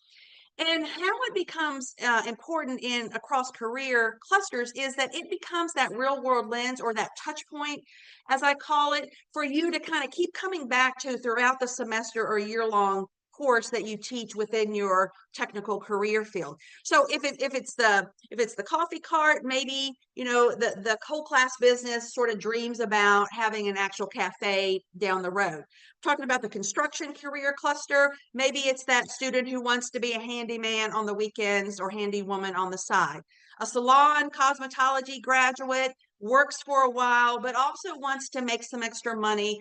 And how it becomes important in across career clusters is that it becomes that real world lens, or that touch point, as I call it, for you to kind of keep coming back to throughout the semester or year-long course that you teach within your technical career field. So if it's the coffee cart, maybe, you know, the whole class business sort of dreams about having an actual cafe down the road. Talking about the construction career cluster, maybe it's that student who wants to be a handyman on the weekends or handy woman on the side. A salon cosmetology graduate works for a while, but also wants to make some extra money,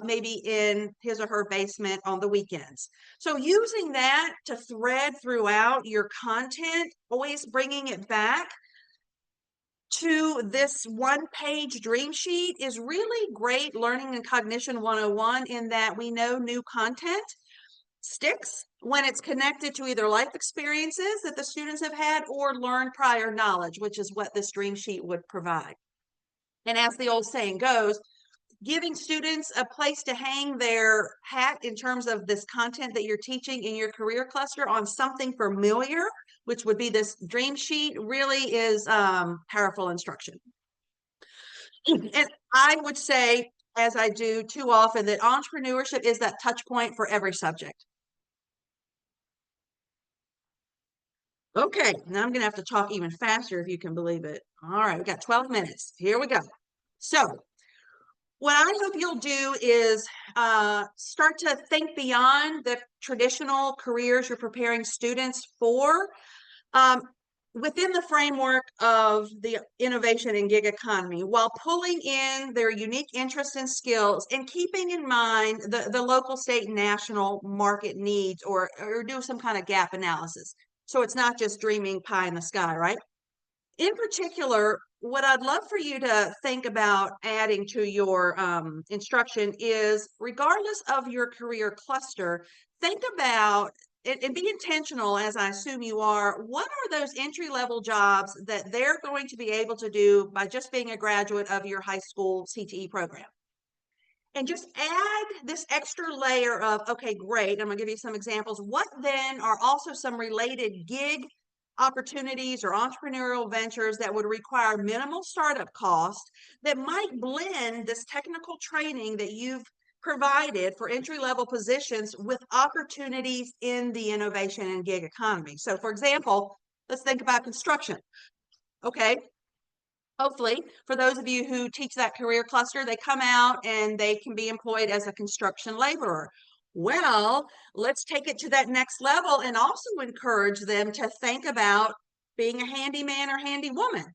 maybe in his or her basement on the weekends. So using that to thread throughout your content, always bringing it back to this one-page dream sheet, is really great learning and cognition 101, in that we know new content sticks when it's connected to either life experiences that the students have had or learned prior knowledge, which is what this dream sheet would provide. And as the old saying goes, giving students a place to hang their hat in terms of this content that you're teaching in your career cluster on something familiar, which would be this dream sheet, really is powerful instruction. And I would say, as I do too often, that entrepreneurship is that touch point for every subject. Okay, now I'm going to have to talk even faster if you can believe it. All right, we got 12 minutes. Here we go. So what I hope you'll do is start to think beyond the traditional careers you're preparing students for, within the framework of the innovation and gig economy, while pulling in their unique interests and skills and keeping in mind the local, state, and national market needs, or do some kind of gap analysis. So it's not just dreaming pie in the sky, right? In particular, what I'd love for you to think about adding to your instruction is, regardless of your career cluster, think about it and be intentional, as I assume you are. What are those entry-level jobs that they're going to be able to do by just being a graduate of your high school CTE program? And just add this extra layer of, okay, great, I'm going to give you some examples. What then are also some related gig opportunities or entrepreneurial ventures that would require minimal startup cost, that might blend this technical training that you've provided for entry-level positions with opportunities in the innovation and gig economy? So for example, let's think about construction. Okay. Hopefully, for those of you who teach that career cluster, they come out and they can be employed as a construction laborer. Well, let's take it to that next level and also encourage them to think about being a handyman or handy woman.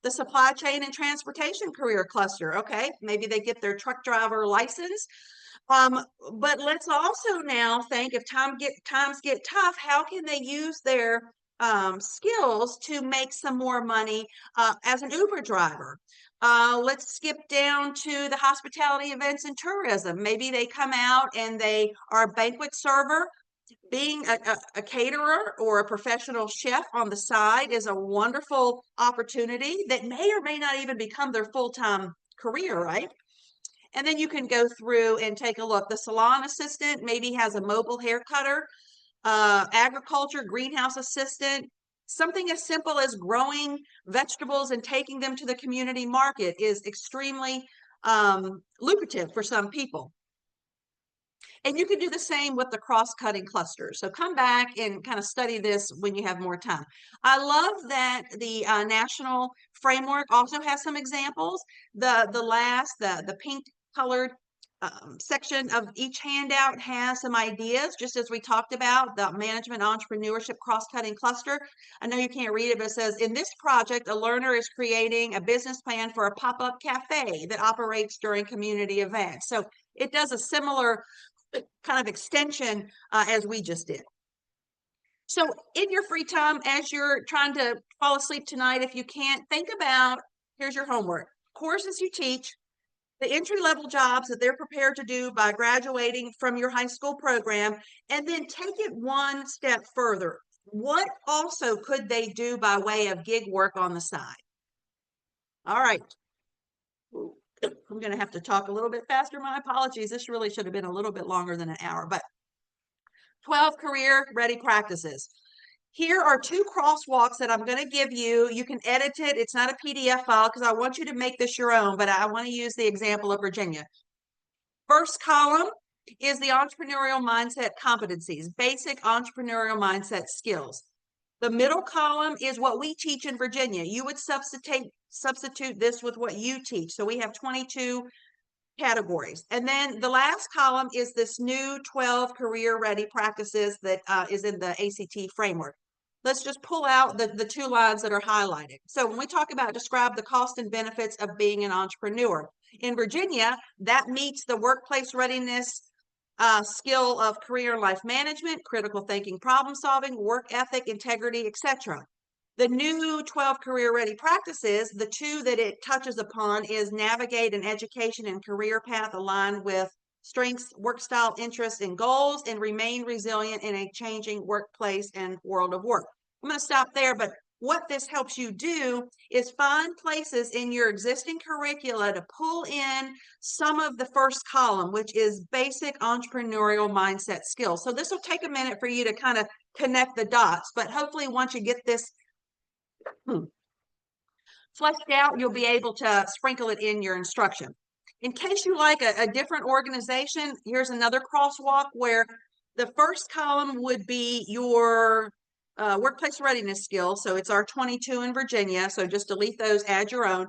The supply chain and transportation career cluster. Okay, maybe they get their truck driver license. But let's also now think, if times get tough, how can they use their skills to make some more money as an Uber driver? Let's skip down to the hospitality, events, and tourism. Maybe they come out and they are a banquet server. Being a caterer or a professional chef on the side is a wonderful opportunity that may or may not even become their full-time career, right? And then you can go through and take a look. The salon assistant maybe has a mobile hair cutter agriculture, greenhouse assistant, something as simple as growing vegetables and taking them to the community market is extremely lucrative for some people. And you can do the same with the cross-cutting clusters. So come back and kind of study this when you have more time. I love that the national framework also has some examples. The pink colored section of each handout has some ideas, just as we talked about the management entrepreneurship cross-cutting cluster. I know you can't read it, but it says, in this project, a learner is creating a business plan for a pop-up cafe that operates during community events. So it does a similar kind of extension as we just did. So in your free time, as you're trying to fall asleep tonight, if you can't, think about, here's your homework, courses you teach, the entry-level jobs that they're prepared to do by graduating from your high school program, and then take it one step further. What also could they do by way of gig work on the side? All right. I'm going to have to talk a little bit faster. My apologies. This really should have been a little bit longer than an hour, but 12 career-ready practices. Here are 2 crosswalks that I'm going to give you. You can edit it. It's not a PDF file because I want you to make this your own, but I want to use the example of Virginia. First column is the entrepreneurial mindset competencies, basic entrepreneurial mindset skills. The middle column is what we teach in Virginia. You would substitute this with what you teach. So we have 22 categories. And then the last column is this new 12 career-ready practices that is in the ACTE framework. Let's just pull out the 2 lines that are highlighted. So when we talk about describe the cost and benefits of being an entrepreneur, in Virginia, that meets the workplace readiness skill of career and life management, critical thinking, problem solving, work ethic, integrity, etc. The new 12 career-ready practices, the 2 that it touches upon is navigate an education and career path aligned with strengths, work style, interests, and goals, and remain resilient in a changing workplace and world of work. I'm going to stop there, but what this helps you do is find places in your existing curricula to pull in some of the first column, which is basic entrepreneurial mindset skills. So this will take a minute for you to kind of connect the dots, but hopefully once you get this fleshed out, you'll be able to sprinkle it in your instruction. In case you like a different organization, here's another crosswalk where the first column would be your workplace readiness skills. So it's our 22 in Virginia. So just delete those, add your own.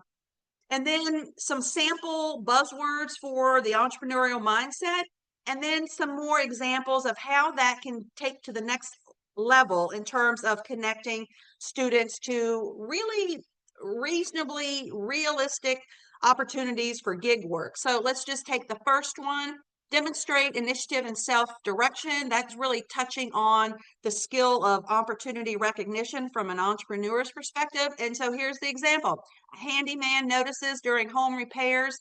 And then some sample buzzwords for the entrepreneurial mindset. And then some more examples of how that can take to the next level in terms of connecting students to really reasonably realistic opportunities for gig work. So let's just take the first one. Demonstrate initiative and self-direction. That's really touching on the skill of opportunity recognition from an entrepreneur's perspective. And so here's the example. A handyman notices during home repairs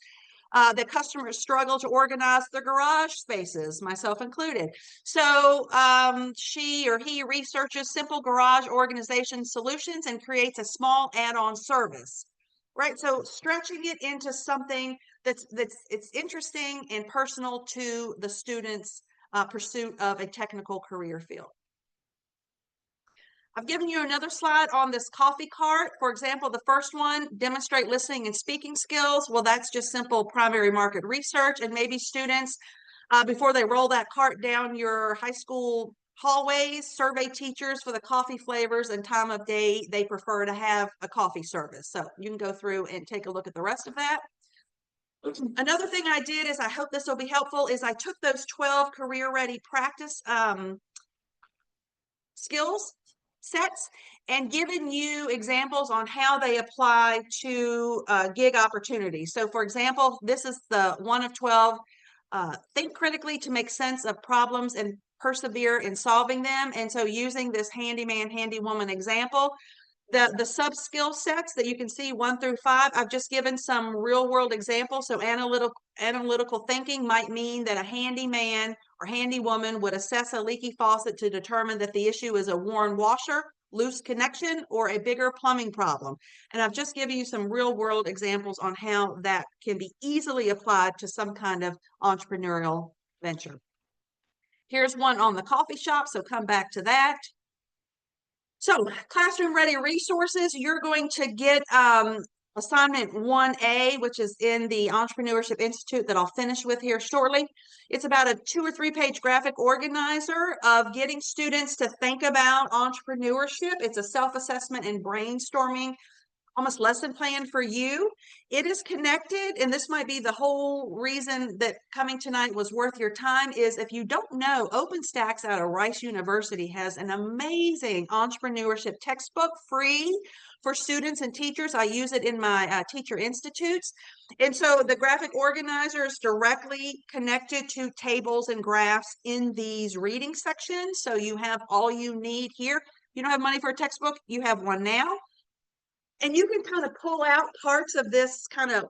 that customers struggle to organize their garage spaces, myself included. So she or he researches simple garage organization solutions and creates a small add-on service. Right, so stretching it into something that's it's interesting and personal to the student's pursuit of a technical career field. I've given you another slide on this coffee cart. For example, the first one, demonstrate listening and speaking skills. Well, that's just simple primary market research, and maybe students, before they roll that cart down your high school hallways, survey teachers for the coffee flavors and time of day they prefer to have a coffee service. So you can go through and take a look at the rest of that. Another thing I did is, I hope this will be helpful, is I took those 12 career-ready practice skills sets and given you examples on how they apply to gig opportunities. So for example, this is the one of 12, think critically to make sense of problems and persevere in solving them. And so using this handyman, handywoman example, the sub skill sets that you can see 1 through 5, I've just given some real world examples. So analytical thinking might mean that a handyman or handywoman would assess a leaky faucet to determine that the issue is a worn washer, loose connection, or a bigger plumbing problem. And I've just given you some real world examples on how that can be easily applied to some kind of entrepreneurial venture. Here's one on the coffee shop, so come back to that. So classroom ready resources, you're going to get assignment 1A, which is in the Entrepreneurship Institute that I'll finish with here shortly. It's about a 2 or 3 page graphic organizer of getting students to think about entrepreneurship. It's a self-assessment and brainstorming almost lesson plan for you. It is connected, and this might be the whole reason that coming tonight was worth your time, is if you don't know, OpenStax out of Rice University has an amazing entrepreneurship textbook free for students and teachers. I use it in my teacher institutes. And so the graphic organizer is directly connected to tables and graphs in these reading sections. So you have all you need here. You don't have money for a textbook, you have one now. And you can kind of pull out parts of this kind of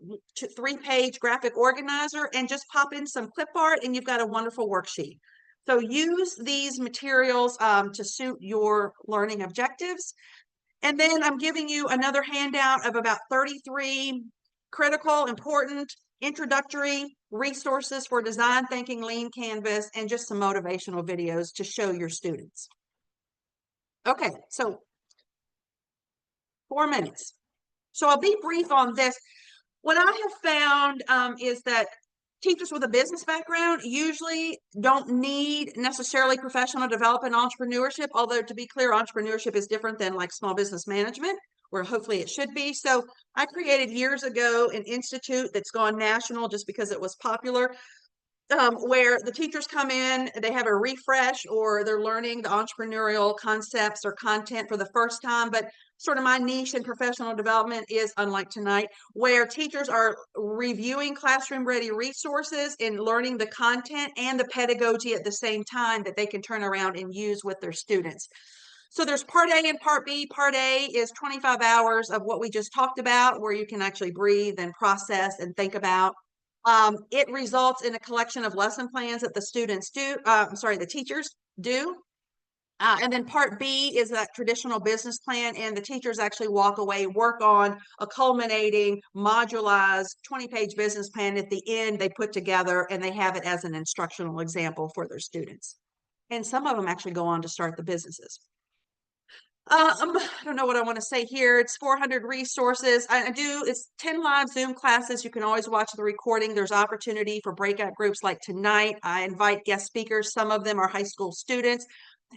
3 page graphic organizer and just pop in some clip art, and you've got a wonderful worksheet. So use these materials to suit your learning objectives. And then I'm giving you another handout of about 33 critical, important, introductory resources for design thinking, lean canvas, and just some motivational videos to show your students. Okay, so 4 minutes. So I'll be brief on this. What I have found is that teachers with a business background usually don't need necessarily professional development entrepreneurship, although to be clear, entrepreneurship is different than like small business management, where hopefully it should be. So I created years ago an institute that's gone national just because it was popular, where the teachers come in, they have a refresh, or they're learning the entrepreneurial concepts or content for the first time. But sort of my niche in professional development is, unlike tonight, where teachers are reviewing classroom ready resources and learning the content and the pedagogy at the same time that they can turn around and use with their students. So there's part A and part B. Part A is 25 hours of what we just talked about, where you can actually breathe and process and think about. It results in a collection of lesson plans that the students do, the teachers do. And then part B is that traditional business plan, and the teachers actually walk away, work on a culminating, modularized 20-page business plan at the end they put together, and they have it as an instructional example for their students. And some of them actually go on to start the businesses. I don't know what I want to say here. It's 400 resources. It's 10 live Zoom classes. You can always watch the recording. There's opportunity for breakout groups like tonight. I invite guest speakers. Some of them are high school students.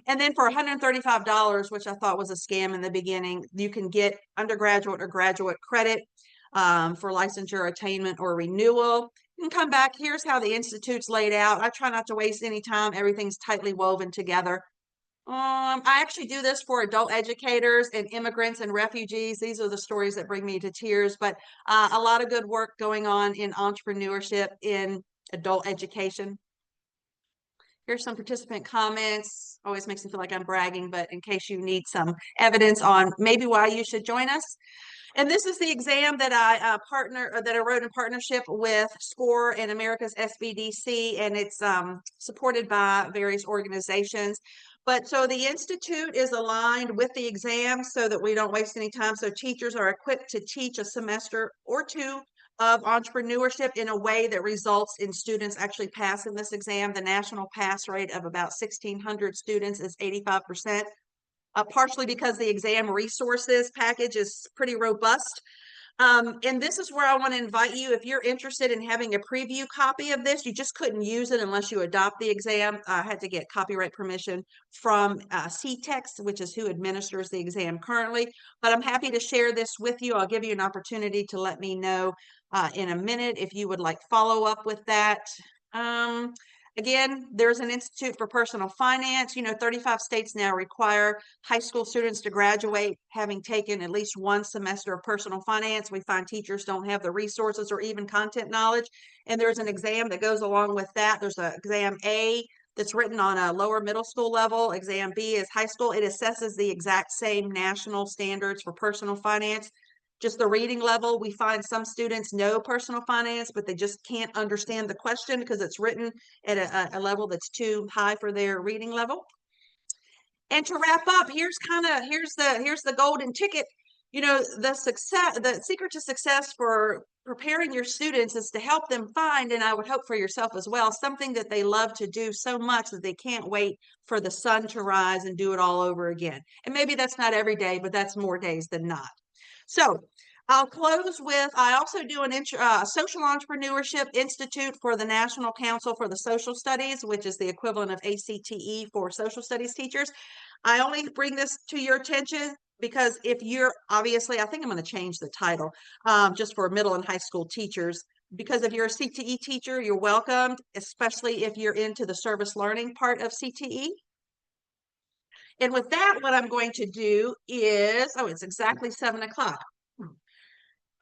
And then for $135, which I thought was a scam in the beginning, you can get undergraduate or graduate credit for licensure, attainment, or renewal. You can come back. Here's how the Institute's laid out. I try not to waste any time. Everything's tightly woven together. I actually do this for adult educators and immigrants and refugees. These are the stories that bring me to tears, but a lot of good work going on in entrepreneurship in adult education. Here's some participant comments. Always makes me feel like I'm bragging, but in case you need some evidence on maybe why you should join us. And this is the exam that I wrote in partnership with SCORE and America's SBDC, and it's supported by various organizations. But so the Institute is aligned with the exam so that we don't waste any time. So teachers are equipped to teach a semester or two of entrepreneurship in a way that results in students actually passing this exam. The national pass rate of about 1,600 students is 85%. Partially because the exam resources package is pretty robust. And this is where I want to invite you, if you're interested in having a preview copy of this, you just couldn't use it unless you adopt the exam. I had to get copyright permission from CTEX, which is who administers the exam currently. But I'm happy to share this with you. I'll give you an opportunity to let me know in a minute if you would like follow up with that. Again, there's an Institute for Personal Finance. 35 states now require high school students to graduate having taken at least one semester of personal finance. We find teachers don't have the resources or even content knowledge. And there's an exam that goes along with that. There's an exam A that's written on a lower middle school level. Exam B is high school. It assesses the exact same national standards for personal finance. Just the reading level, we find some students know personal finance, but they just can't understand the question because it's written at a level that's too high for their reading level. And to wrap up, here's the golden ticket. The secret to success for preparing your students is to help them find, and I would hope for yourself as well, something that they love to do so much that they can't wait for the sun to rise and do it all over again. And maybe that's not every day, but that's more days than not. So I'll close with, I also do a Social Entrepreneurship Institute for the National Council for the Social Studies, which is the equivalent of ACTE for social studies teachers. I only bring this to your attention because if you're, obviously, I think I'm going to change the title just for middle and high school teachers, because if you're a CTE teacher, you're welcomed, especially if you're into the service learning part of CTE. And with that, what I'm going to do is, oh, it's exactly 7 o'clock.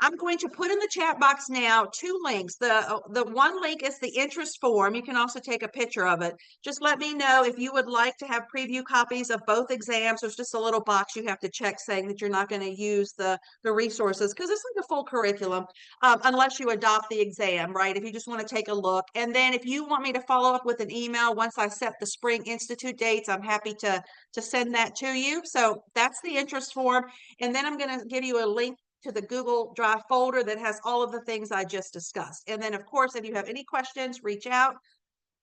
I'm going to put in the chat box now 2 links. The one link is the interest form. You can also take a picture of it. Just let me know if you would like to have preview copies of both exams. There's just a little box you have to check saying that you're not going to use the resources, because it's like a full curriculum unless you adopt the exam, right? If you just want to take a look. And then if you want me to follow up with an email once I set the Spring Institute dates, I'm happy to send that to you. So that's the interest form. And then I'm going to give you a link to the Google Drive folder that has all of the things I just discussed. And then, of course, if you have any questions, reach out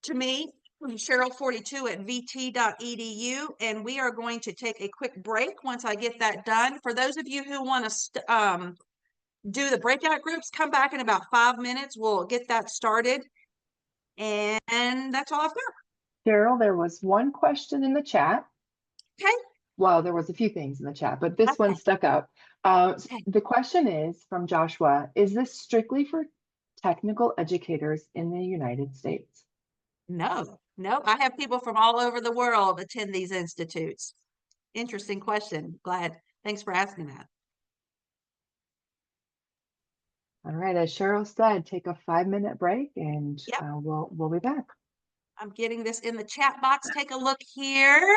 to me, Cheryl42@vt.edu, and we are going to take a quick break once I get that done. For those of you who want to do the breakout groups, come back in about 5 minutes. We'll get that started. And that's all I've got. Cheryl, there was one question in the chat. Okay. Well, there was a few things in the chat, but this one stuck out. The question is from Joshua: is this strictly for technical educators in the United States? No, I have people from all over the world attend these institutes. Interesting question. Thanks for asking that. All right, as Cheryl said, take a 5-minute break and we'll be back. I'm getting this in the chat box. Take a look here.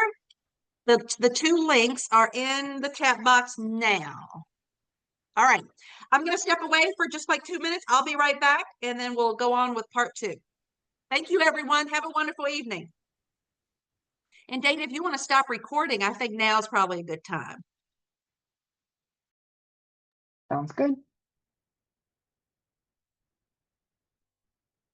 The 2 links are in the chat box now. All right, I'm going to step away for just like 2 minutes. I'll be right back, and then we'll go on with part 2. Thank you, everyone. Have a wonderful evening. And Dana, if you want to stop recording, I think now is probably a good time. Sounds good.